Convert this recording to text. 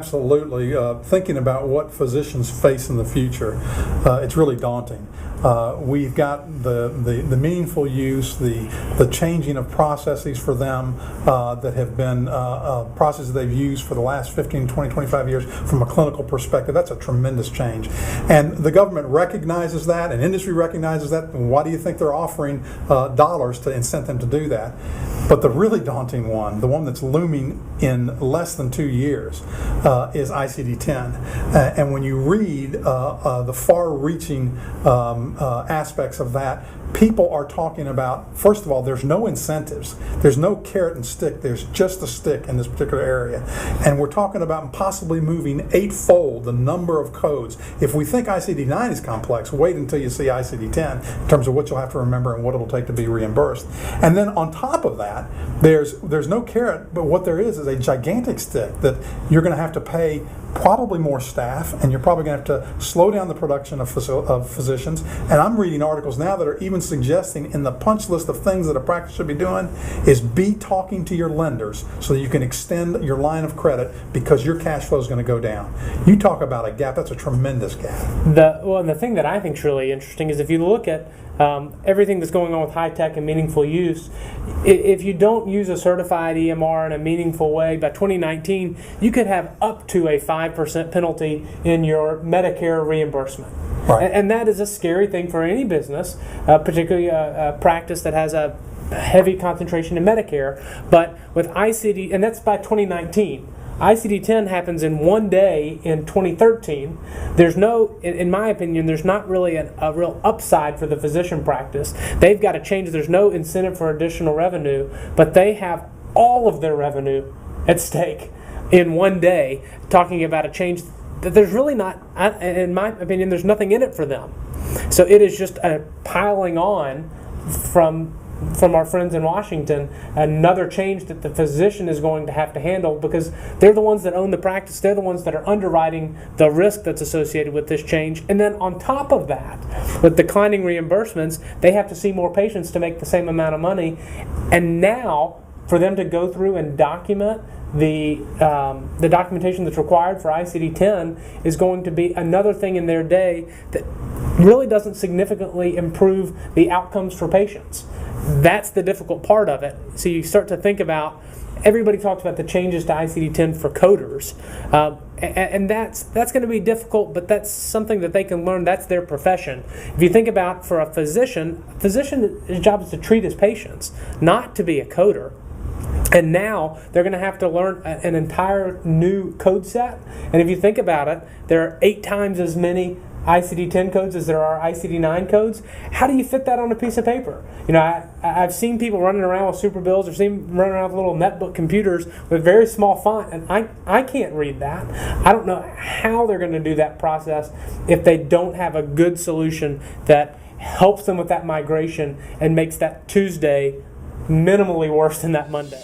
absolutely. Thinking about what physicians face in the future, it's really daunting. We've got the meaningful use, the changing of processes for them that have been processes they've used for the last 15, 20, 25 years from a clinical perspective. That's a tremendous change. And the government recognizes that, and industry recognizes that. And why do you think they're offering dollars to incent them to do that? But the really daunting one, the one that's looming in less than 2 years, is ICD-10. And when you read the far-reaching aspects of that, people are talking about, first of all, there's no incentives. There's no carrot and stick. There's just a stick in this particular area. And we're talking about possibly moving eightfold the number of codes. If we think ICD-9 is complex, wait until you see ICD-10 in terms of what you'll have to remember and what it'll take to be reimbursed. And then on top of that, there's no carrot, but what there is a gigantic stick that you're going to have to pay probably more staff, and you're probably going to have to slow down the production of physicians. And I'm reading articles now that are even suggesting in the punch list of things that a practice should be doing is be talking to your lenders so that you can extend your line of credit because your cash flow is going to go down. You talk about a gap, that's a tremendous gap. The thing that I think is really interesting is if you look at everything that's going on with high tech and meaningful use, if you don't use a certified EMR in a meaningful way, by 2019, you could have up to a 5% penalty in your Medicare reimbursement. Right. And that is a scary thing for any business, particularly a practice that has a heavy concentration in Medicare. But with ICD, and that's by 2019. ICD-10 happens in one day in 2013. There's no, in my opinion, there's not really a real upside for the physician practice. They've got to change. There's no incentive for additional revenue, but they have all of their revenue at stake in one day, talking about a change that there's really not, in my opinion, there's nothing in it for them. So it is just a piling on from our friends in Washington, another change that the physician is going to have to handle because they're the ones that own the practice, they're the ones that are underwriting the risk that's associated with this change. And then on top of that, with declining reimbursements, they have to see more patients to make the same amount of money. And now, for them to go through and document the documentation that's required for ICD-10 is going to be another thing in their day that really doesn't significantly improve the outcomes for patients. That's the difficult part of it. So you start to think about, everybody talks about the changes to ICD-10 for coders, and that's going to be difficult, but that's something that they can learn. That's their profession. If you think about for a physician, his job is to treat his patients, not to be a coder. And now they're going to have to learn an entire new code set. And if you think about it, there are 8 times as many ICD-10 codes as there are ICD-9 codes. How do you fit that on a piece of paper? You know, I've seen people running around with super bills or seen them running around with little netbook computers with very small font, and I can't read that. I don't know how they're going to do that process if they don't have a good solution that helps them with that migration and makes that Tuesday minimally worse than that Monday.